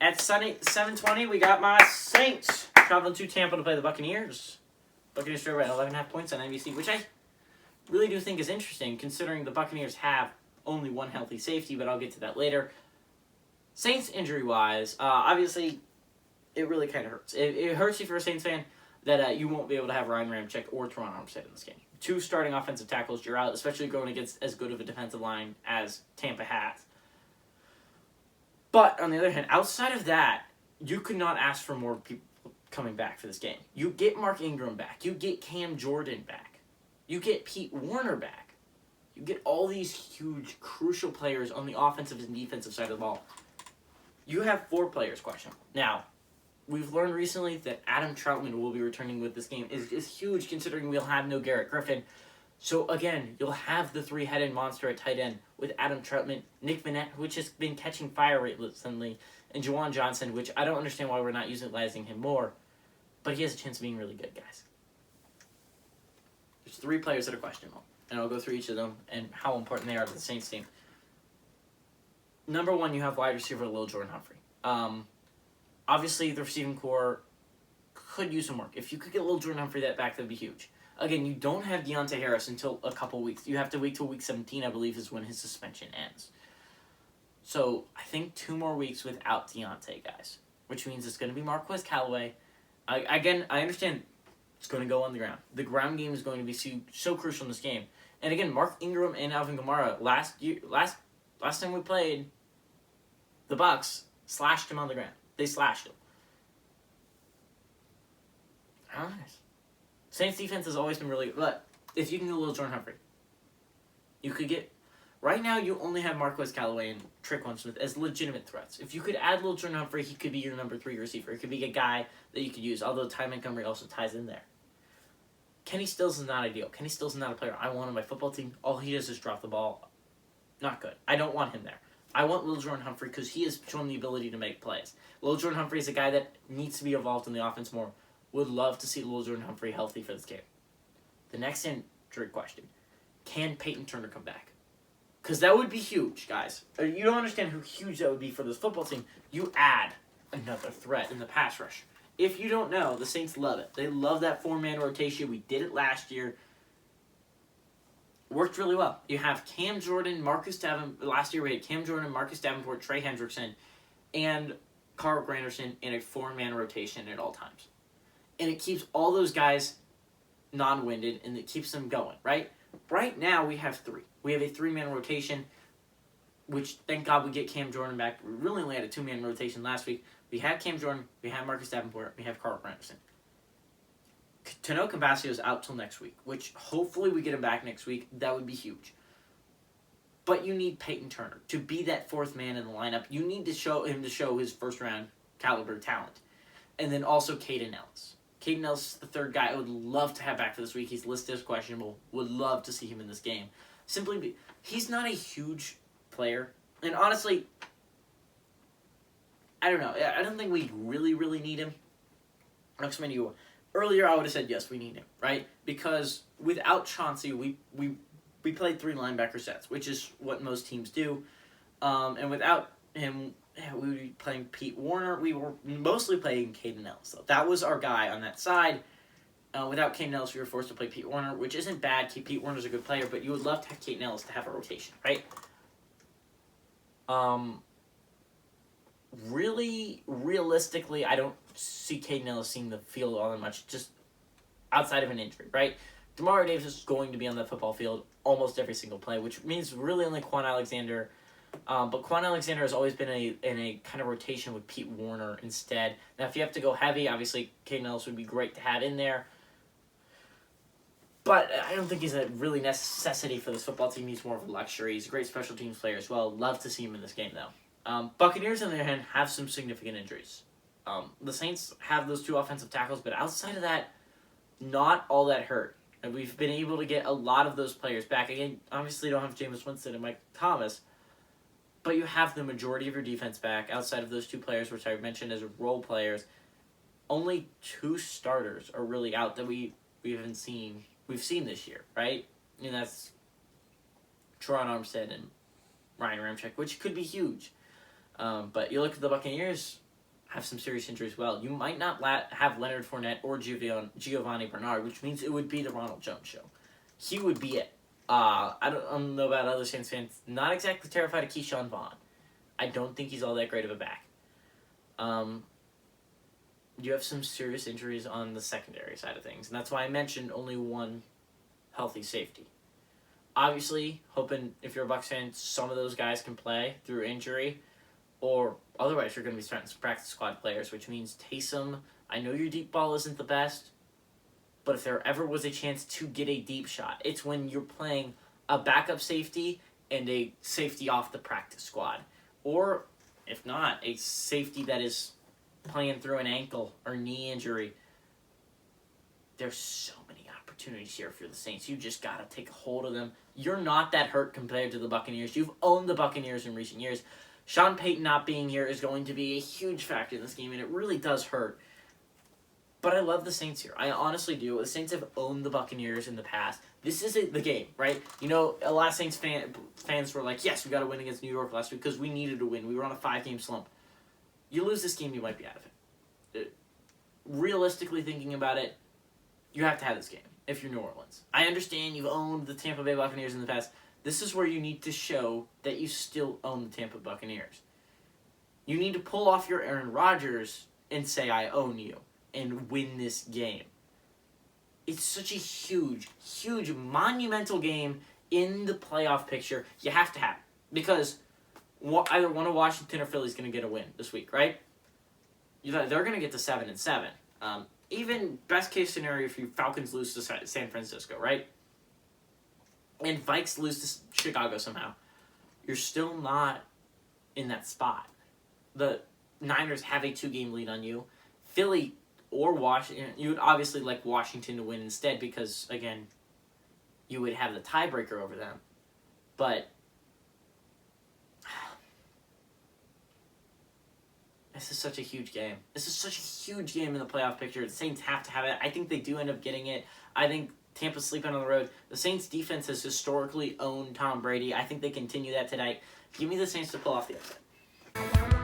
At Sunday 7:20, we got my Saints traveling to Tampa to play the Buccaneers. Buccaneers are at 11.5 points on NBC, which I really do think is interesting, considering the Buccaneers have only one healthy safety, but I'll get to that later. Saints injury-wise, obviously, it really kind of hurts. It hurts you for a Saints fan that you won't be able to have Ryan Ramczyk or Teron Armstead in this game. Two starting offensive tackles, you're out, especially going against as good of a defensive line as Tampa has. But, on the other hand, outside of that, you could not ask for more people coming back for this game. You get Mark Ingram back. You get Cam Jordan back. You get Pete Werner back. You get all these huge, crucial players on the offensive and defensive side of the ball. You have 4 players questionable. Now, we've learned recently that Adam Troutman will be returning with this game. Is huge considering we'll have no Garrett Griffin. So, again, you'll have the 3-headed monster at tight end with Adam Troutman, Nick Vannett, which has been catching fire recently, and Juwan Johnson, which I don't understand why we're not utilizing him more. But he has a chance of being really good, guys. There's 3 players that are questionable, and I'll go through each of them and how important they are to the Saints team. Number 1, you have wide receiver Lil Jordan Humphrey. Obviously, the receiving core could use some work. If you could get Lil Jordan Humphrey that back, that would be huge. Again, you don't have Deontay Harris until a couple weeks. You have to wait till week 17, I believe, is when his suspension ends. So, I think 2 more weeks without Deontay, guys. Which means it's going to be Marquez Callaway. I understand it's going to go on the ground. The ground game is going to be so crucial in this game. And again, Mark Ingram and Alvin Kamara, last time we played, the Bucs slashed him on the ground. They slashed him. I don't know. Saints defense has always been really good. But if you can get a little Jordan Humphrey, you could get... Right now, you only have Marquez Callaway and Tre'Quan Smith as legitimate threats. If you could add Lil Jordan Humphrey, he could be your number 3 receiver. He could be a guy that you could use, although Ty Montgomery also ties in there. Kenny Stills is not ideal. Kenny Stills is not a player I want on my football team. All he does is drop the ball. Not good. I don't want him there. I want Lil Jordan Humphrey because he has shown the ability to make plays. Lil Jordan Humphrey is a guy that needs to be involved in the offense more. Would love to see Lil Jordan Humphrey healthy for this game. The next injury question. Can Peyton Turner come back? Because that would be huge, guys. You don't understand how huge that would be for this football team. You add another threat in the pass rush. If you don't know, the Saints love it. They love that 4-man rotation. We did it last year. Worked really well. You have Cam Jordan, Marcus Davenport. Last year we had Cam Jordan, Marcus Davenport, Trey Hendrickson, and Carl Granderson in a 4-man rotation at all times. And it keeps all those guys non-winded, and it keeps them going, right? Right now, we have 3. We have a 3-man rotation, which, thank God, we get Cam Jordan back. We really only had a 2-man rotation last week. We had Cam Jordan, we have Marcus Davenport, we have Carl Granderson. Tano Cambasio is out till next week, which hopefully we get him back next week. That would be huge. But you need Peyton Turner to be that 4th man in the lineup. You need to show him his first-round caliber talent. And then also Caden Ellis. Caden Ellis is the 3rd guy I would love to have back for this week. He's listed as questionable. Would love to see him in this game. He's not a huge player. And honestly, I don't know. I don't think we really, really need him. Earlier, I would have said, yes, we need him, right? Because without Chauncey, we played 3 linebacker sets, which is what most teams do. And without him, we would be playing Pete Werner. We were mostly playing Caden Ellis, though. That was our guy on that side. Without Caden Ellis, we were forced to play Pete Werner, which isn't bad. Pete Werner's a good player, but you would love to have Caden Ellis to have a rotation, right? Really, realistically, I don't see Caden Ellis seeing the field all that much, just outside of an injury, right? Demario Davis is going to be on the football field almost every single play, which means really only Quan Alexander. But Quan Alexander has always been in a kind of rotation with Pete Werner instead. Now, if you have to go heavy, obviously Caden Ellis would be great to have in there. But I don't think he's a really necessity for this football team. He's more of a luxury. He's a great special teams player as well. Love to see him in this game, though. Buccaneers, on the other hand, have some significant injuries. The Saints have those 2 offensive tackles, but outside of that, not all that hurt. And we've been able to get a lot of those players back. Again, obviously you don't have Jameis Winston and Mike Thomas, but you have the majority of your defense back outside of those 2 players, which I mentioned as role players. Only 2 starters are really out that we haven't seen. We've seen this year, right? And that's Teron Armstead and Ryan Ramczyk, which could be huge. But you look at the Buccaneers, have some serious injuries as well. You might not have Leonard Fournette or Giovanni Bernard, which means it would be the Ronald Jones show. He would be it. I don't know about other Saints fans. Not exactly terrified of Keyshawn Vaughn. I don't think he's all that great of a back. You have some serious injuries on the secondary side of things, and that's why I mentioned only one healthy safety. Obviously, hoping if you're a Bucs fan, some of those guys can play through injury, or otherwise you're going to be starting some practice squad players, which means Taysom. I know your deep ball isn't the best, but if there ever was a chance to get a deep shot, it's when you're playing a backup safety and a safety off the practice squad. Or, if not, a safety that is playing through an ankle or knee injury. There's so many opportunities here for the Saints. You just got to take a hold of them. You're not that hurt compared to the Buccaneers. You've owned the Buccaneers in recent years. Sean Payton not being here is going to be a huge factor in this game, and it really does hurt. But I love the Saints here. I honestly do. The Saints have owned the Buccaneers in the past. This is the game, right? You know, a lot of Saints fans were like, yes, we got to win against New York last week because we needed to win. We were on a 5-game slump. You lose this game, you might be out of it. Realistically thinking about it, you have to have this game if you're New Orleans. I understand you've owned the Tampa Bay Buccaneers in the past. This is where you need to show that you still own the Tampa Buccaneers. You need to pull off your Aaron Rodgers and say, I own you, and win this game. It's such a huge, huge, monumental game in the playoff picture. You have to have it. Because either one of Washington or Philly is going to get a win this week, right? They're going to get to 7-7. Even best case scenario if you Falcons lose to San Francisco, right? And Vikes lose to Chicago somehow. You're still not in that spot. The Niners have a 2-game lead on you. Philly or Washington, you would obviously like Washington to win instead because, again, you would have the tiebreaker over them. But this is such a huge game. This is such a huge game in the playoff picture. The Saints have to have it. I think they do end up getting it. I think Tampa's sleeping on the road. The Saints' defense has historically owned Tom Brady. I think they continue that tonight. Give me the Saints to pull off the upset.